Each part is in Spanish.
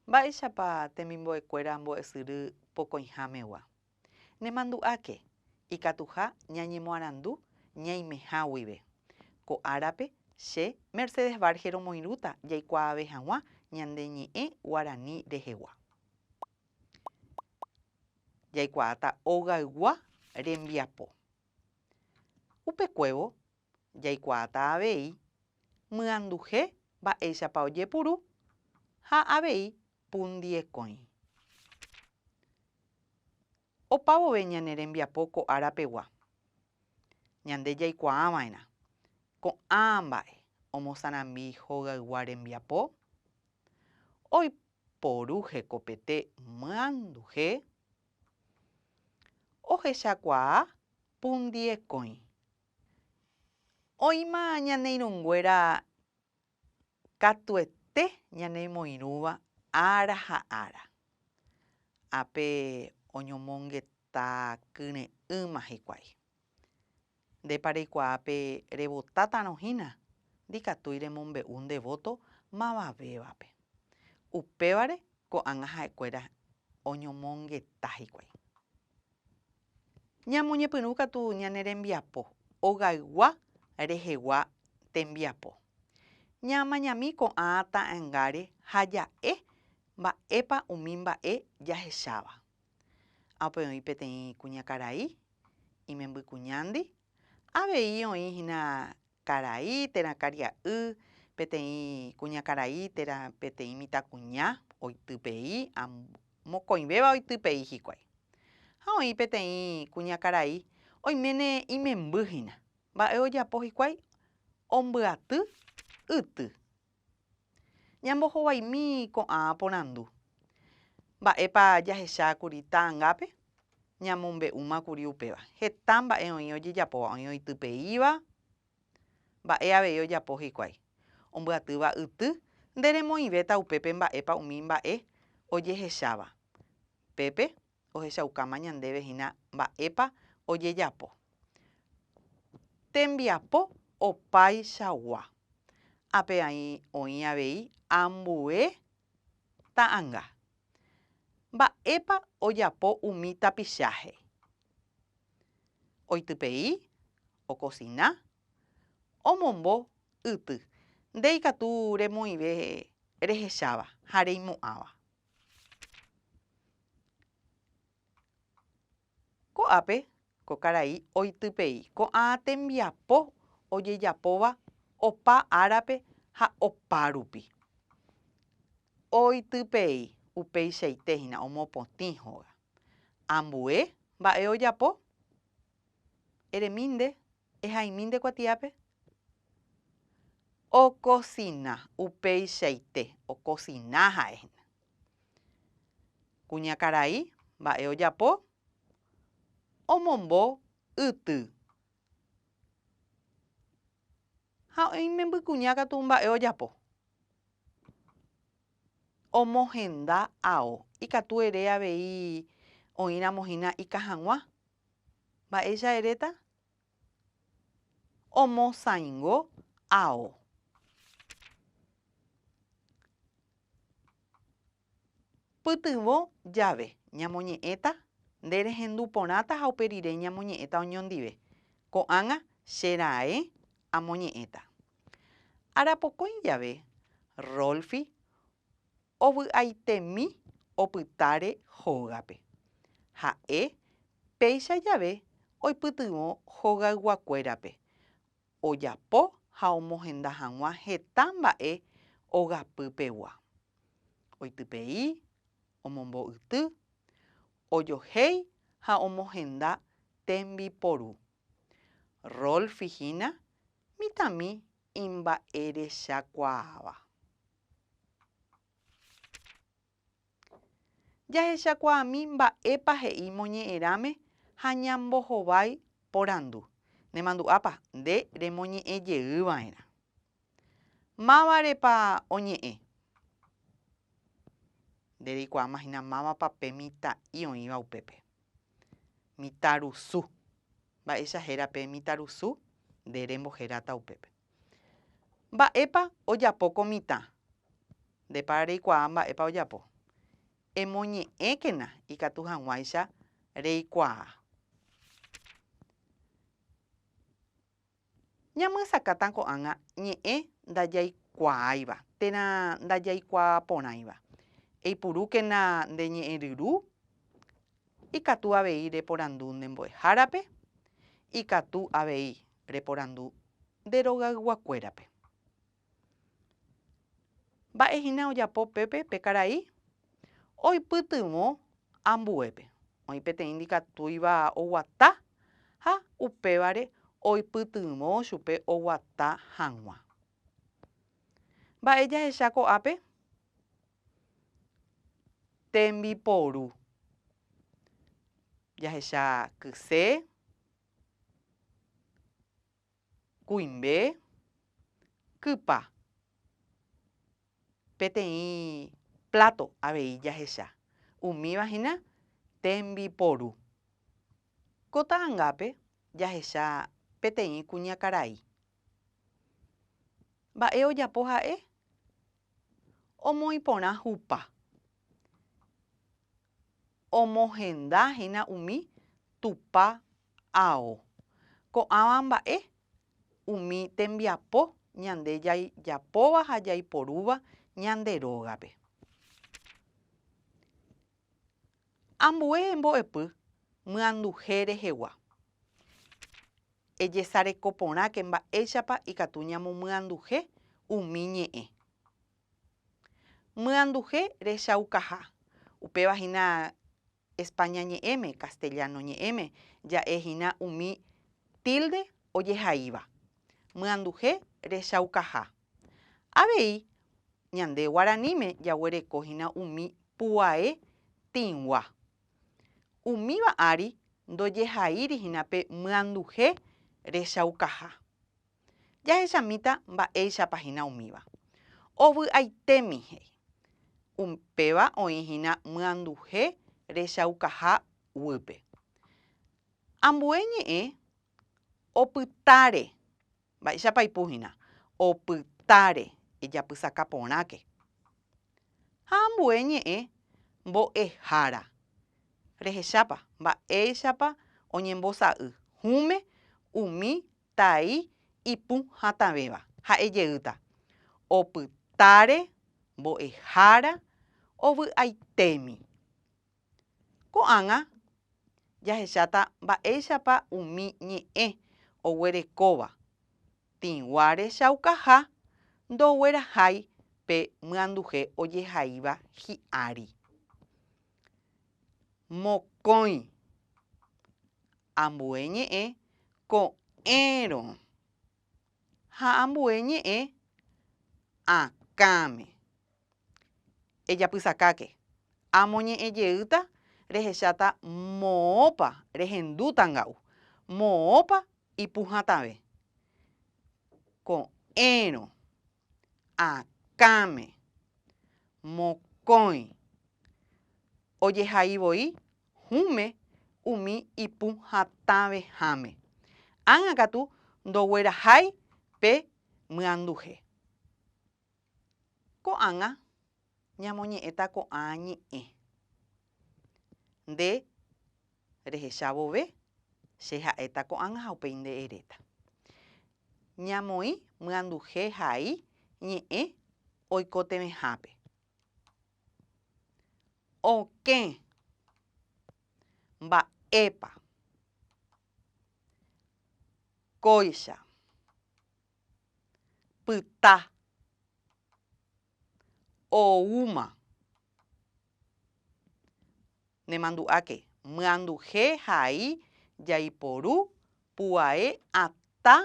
Mba'éichapa temimbo'ekuéra mbo'esyry pokõihámegua. Nemandu'áke ikatuha ñañemoarandu ñaimeháguive. Ko árape che Mercedes Vargas romoirũta jaikuaave hag̃ua ñande ñe'ẽ Guarani rehegua. Jaikuaáta ogaygua rembiapo. Upekuévo jaikuaáta avei myanduhe mba'éichapa ojepuru ha avei pundiekõi. Opávove ñane rembiapo ko árapegua. Ñande jaikuaava'erã ko'ã mba'e omosarambi hogaygua rembiapo, oiporu hekopete myanduhe, ohechakuaa pundiekõi. Oĩma ñane irũnguéra katuete ñanemoirũva ára ha ára. Ápe oñomongetakyra'ỹma hikuái. Ndépa reikuaápe revotátarõhína ndikatúi remombe'u nde voto mavavévape. Upévare ko'ág̃a ha'ekuéra oñomongeta hikuái. Ñamoñepyrũ katu ñane rembiapo ogaygua rehegua tembiapo. Ñamañami ko'ã ta'ãngáre ha ja'e mba'épa umi mba'e jahecháva. Ápe oĩ peteĩ kuñakarai, imembykuñándi, avei oĩhína karai térã karia'y, peteĩ kuñakarai térã peteĩ mitãkuña oitýpei, mokõivéva oitýpei hikuái. Ha oĩ peteĩ kuñakarai oiméne imembyhína. Mba'e ojapo hikuái ombyaty yty. Ñambohovaimi ko'ã porandu. Mba'épa jahechákuri ta'ãngápe ñamombe'úmakuri upéva. Heta mba'e oĩ ojejapóva, oĩ oitypeíva, mba'e avei ojapo hikuái. Ombyatýva yty nderemoĩvéta upépe mba'épa umi mba'e ojehecháva. Pépe ohechaukáma ñandévehína mba'épa ojejapo. Tembiapo opaichagua. Ápe oĩ avei ambue ta'ãnga. Mba'épa ojapo umi tapichaje. Oitypei, okosina, omombo yty. Ndeikatu remoĩve rehecháva ha reimo'ãva. Ko'ápe ko karai oitypei. Ko'ã tembiapo ojejapóva opa árape ha opa rupi. Oitypei upeichaitéhina omopotĩ hóga. Ambue mba'e ojapo. Eremínte, ehaimínte kuatiápe. Okosina, upeichaite, okosina ha'éhina. Kuñakarai mba'e ojapo. Omombo yty. Ha imembykuña katu mba'e ojapo. Omohenda ao. Ikatu ere avei oĩramohína ikahag̃ua. Mba'éicha eréta. Omosãingo ao. Pytyvõ jave ñamoñe'ẽta nderehendu porãta ha uperire ñamoñe'ẽta oñondive. Ko'ág̃a che raẽ amoñe'ẽta. Arapokõi jave Rolfi ovy'aitemi opytáre hógape. Ha'e péicha jave oipytyvõ hogayguakuérape. Ojapo ha omohenda hag̃ua heta mba'e ogapýpegua. Oitypei, omombo yty, ojohéi ha omohenda tembiporu. Rolfihína mitãmi imba'erechakuaáva. Jahechakuaami mba'épa he'i moñe'ẽrãme ha ñambohovái porandu. Nemandu'ápa nde remoñe'ẽjeýva'erã. Mávarepa oñe'ẽ. Nde reikuaamahína mávapape mitã'i oĩva upépe. Mitãrusu. Mba'éicha hérape mitãrusu nde rembohéráta upépe. Mba'épa ojapóko mitã. Ndépa reikuaa mba'épa ojapo. emoñe'ẽkena ikatu hag̃uáicha reikuaa. Ñamysakáta ko'ág̃a ñe'ẽ ndajaikuaáiva, térã ndajaikuaa porãiva. Eipurukéna nde ñe'ẽ ryru, ikatu avei reporandu nde mbo'ehárape, ikatu avei reporandu nde rogayguakuérape. Mba'ehína ojapo pépe pe karai, oipytyvõ ambuépe. Oĩ peteĩ ndikatúiva oguata ha upévare oipytyvõ chupe oguata hag̃ua. Mba'e jahecha ko'ápe? Tembiporu. Jahecha kyse, kuimbe, kypa. Peteĩ plato avei jahecha. Umívahína tembiporu. Ko ta'ãngápe jahecha peteĩ kuñakarai. Mba'e ojapo ha'e? Omoĩ porã hupa. Omohendáhína umi tupa ao. Ko'ãva mba'e umi tembiapo ñande japóva ha jaiporúva ñande rógape. Ambue mbo'epy myanduhe rehegua. Ejesareko porãke mba'éichapa ikatu ñamomyanduhe umi ñe'ẽ. Myanduhe rechaukaha. Upévahína España ñe'ẽme, castellano ñe'ẽme ja'éhína umi tilde ojehaíva. Myanduhe rechaukaha. Avei ñande guaraníme jaguerekohína umi puae tĩgua. Umíva ári ndojehaírihína pe myanduhe rechaukaha. Jahechamíta mba'éichapahína umíva. Ovy'aitémihe. Upéva oĩhína myanduhe rechaukaha guýpe. Ambue ñe'ẽ opytáre. Mba'éichapa ipuhína. Opytáre ejapysaka porãke. Ha ambue ñe'ẽ mbo'ehára. Rehechápa mba'éichapa oñembosa'y hũme, umi, tai, ipu hatãvéva. Ha'ejeýta. Opytáre, mbo'ehára, ovy'aitémi. Ko'ág̃a jahecháta mba'éichapa umi ñe'ẽ oguerekóva. Tĩgua rechaukaha ndoguerahái pe myanduhe ojehaíva hi'ári. Mokõi. Ambue ñe'ẽ ko'ẽrõ. Ha ambue ñe'ẽ akãme. Ejapysakáke. Amo ñe'ẽjeýta rehecháta moõpa rehendúta nga'u. Moõpa ipuhatãve. Ko'ẽrõ, akãme, mokõi. Ojehaivoi hũme, umi, ipu hatãveháme. Ág̃akatu ndoguerahái pe myanduhe. Ko'ág̃a ñamoñe'ẽta ko'ã ñe'ẽ. Nde rehecha vove che ha'éta ko'ág̃a ha upéi nde eréta. Ñamoĩ myanduhe hai ñe'ẽ oiko temehápe. Okẽ. Mba'épa. Kóicha. Pytã. Oúma. Nemandu'áke. Myanduhe hai jaiporu puae atã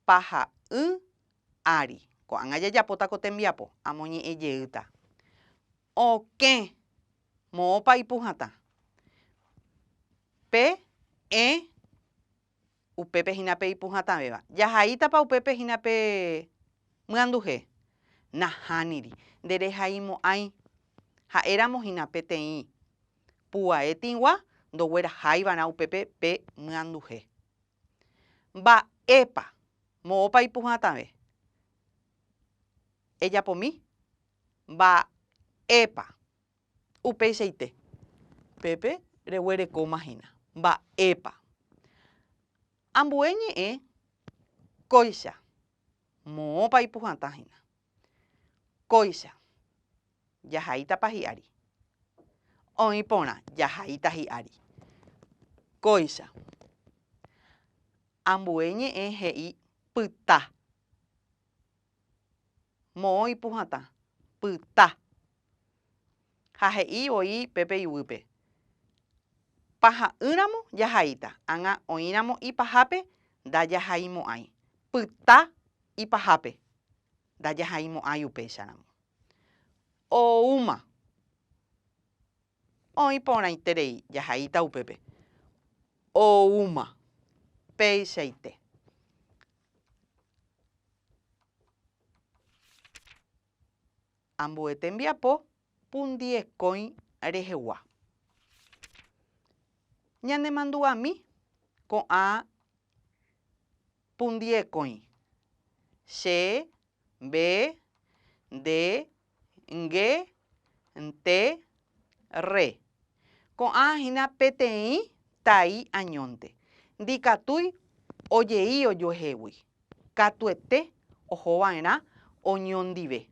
paha'ỹ ári. Ko'ág̃a jajapóta ko tembiapo. Amo ñe'ẽjeýta. Okẽ. Moõpa ipuhatã. Pe upépe hína pe ipuhatãvéva. Jahaítapa upépe hína pe myanduhe. Nahániri. Nderehaimo'ãi. Ha'éramo hína peteĩ puae tĩgua ndogueraháivana upépe pe myanduhe. Mba'épa. Moõpa ipuhatãve. Ejapomi. Mba'épa. Upeichaite. Pépe reguerekómahína. Mba'épa. Ambue ñe'ẽ kóicha. Moõpa ipuhatãhína. Kóicha. Jahaítapa hi'ári. Oĩ porã. Jahaíta hi'ári. Kóicha. Ambue ñe'ẽ he'i pyta. Moõ ipuhatã. Pyta. Ha he'ivoi pépe yvýpe. Paha'ỹramo jahaíta. Ág̃a oĩramo ipahápe ndajahaimo'ãi. Pyta ipahápe. Ndajahaimo'ãi upéicharamo. Oúma. Oĩ porãiterei. Jahaíta upépe. Oúma. Péichaite. Ambue tembiapo pundiekói rehegua. Ñanemandu'ami ko'ã pundiekói. Che, ve, nde, nge, nte, re. Ko'ãhína peteĩ tai añónte. Ndikatúi ojei ojoehégui. Katuete ohova'erã oñondive.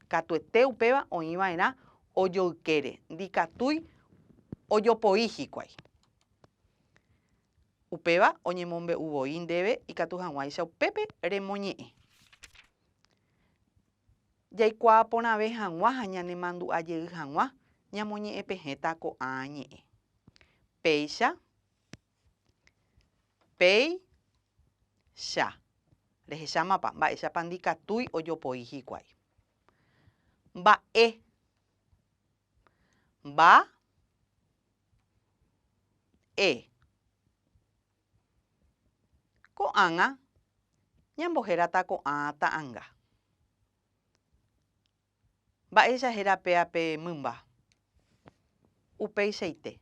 Katuete upéva oĩva'erã ojoykére. Ndikatúi ojopoi hikuái. Upéva oñemombe'uvoi ndéve ikatu hag̃uáicha upépe remoñe'ẽ. Jaikuaa porãve hag̃ua ha ñanemandu'ajey hag̃ua ñamoñe'ẽ pehéta ko'ã ñe'ẽ. Péicha. Péicha. Rehechámapa. Mba'éichapa ndikatúi ojopoi hikuái. Mba'e. Mba'e. Ko'ág̃a ñambohérata ko'ã ta'ãnga. Mba'éicha héra péape mymba. Upeichaite.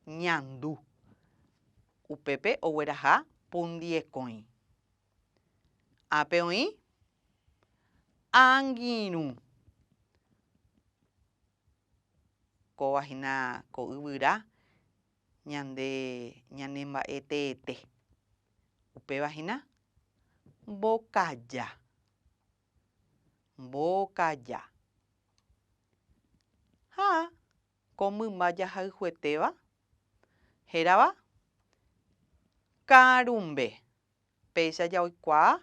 Ñandu. Upépe ogueraha pundiekói. Ápe oĩ angirũ. Kóvahína ko yvyra ñanemba'e teete. Upévahína mbokaja. Mbokaja. Ha ko mymba jahayhuetéva hérava karumbe. Péicha jaikuaa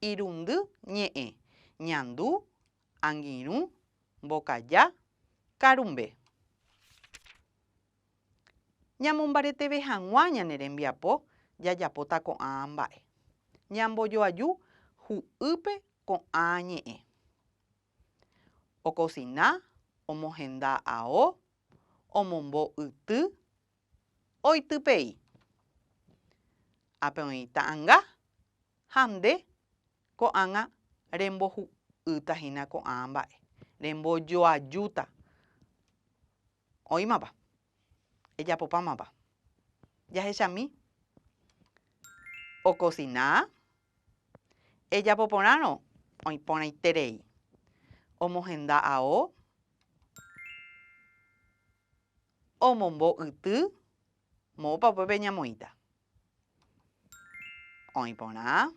irundy ñe'ẽ. Ñandu, angirũ, mbokaja, karumbe. Ñamombareteve hag̃ua ñane rembiapo jajapóta ko'ã mba'e. Ñambojoaju hu'ýpe ko'ã ñe'ẽ. Okosina, omohenda ao, omombo yty, oitypei. Ápe oĩ ta'ãnga ha nde ko'ág̃a rembohu'ýtahína ko'ã mba'e. Rembojoajúta. Oĩmapa. Ejapopámapa. Jahechami. Okosina. Ejapoporãrõ. Oĩ porãiterei. Omohenda ao. Omombo yty. Moõpa upépe ñamoĩta. Oĩ porã.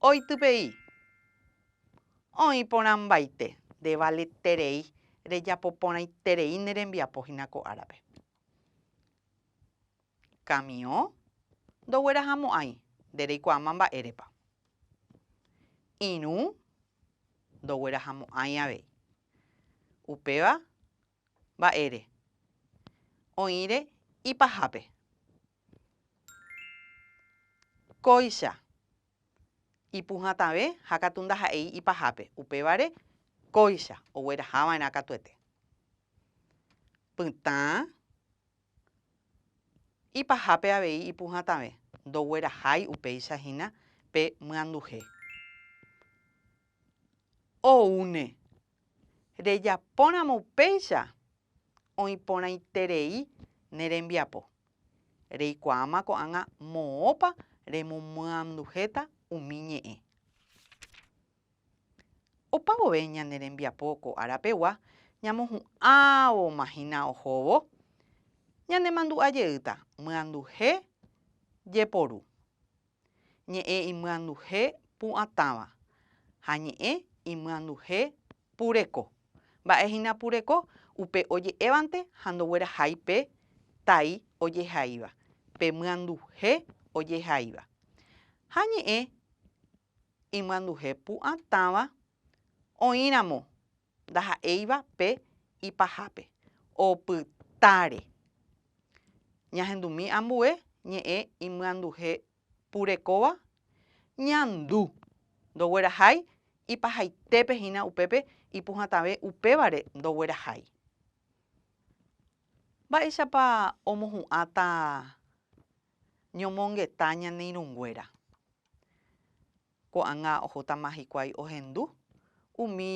Oitypei. Oĩ porãmbaite. Ndevaleterei. Rejapoporãiterei ne rembiapohína ko árape. Camiõ. Ndoguerahamo'ãi. Ndereikuaáma mba'érepa. Irũ. Ndoguerahamo'ãi avei. Upéva mba'ére. Oĩre ipahápe. Kóicha. Ipuhatãve ha katu ndaha'éi ipahápe. Upévare kóicha. Oguerahava'erã katuete. Pytã. Ipahápe avei ipuhatãve. Ndoguerahái upéichahína pe myanduhe. Oúne. Rejapóramo upéicha oĩ porãiterei ne rembiapo. Reikuaáma ko'ág̃a moõpa remomyanduhéta umi ñe'ẽ. Opa vove ñane rembiapo ko árapegua ñamohu'ãvomahína ohóvo ñanemandu'a jeýta myanduhe jeporu, ñe'ẽ imyanduhe pu'atáva ha ñe'ẽ imyanduhe pureko. Mba'ehína pureko upe oje'évante ha ndoguerahái pe tai ojehaíva, pe myanduhe ojehaíva. Ha ñe'ẽ imyanduhe pu'atáva oĩramo ndaha'éiva pe ipahápe opytáre. Ñahendumi ambue ñe'ẽ imyanduhe purekóva ñandu ndoguerahái ipahaitépehína upépe ipuhãtave upévare ndoguerahái. Mba'éichapa omohu'ãta ñomongeta ñane irũnguéra. Ko'ág̃a ohótama hikuái ohendu umi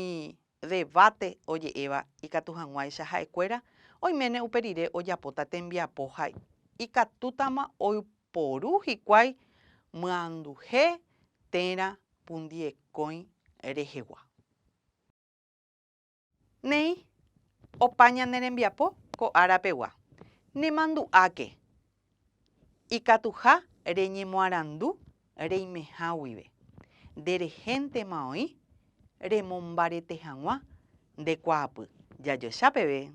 debate oje'éva ikatu hag̃uáicha ha'ekuéra oiméne uperire ojapóta tembiapo ha ikatútama oiporu hikuái myanduhe térã pundiekói rehegua. Néi opa ñane rembiapo ko árapegua. Nemandu'áke ikatuha reñemoarandu reimeháguive. Nderehéntema oĩ remombarete hag̃ua ndekuaapy. Jajoechápeve.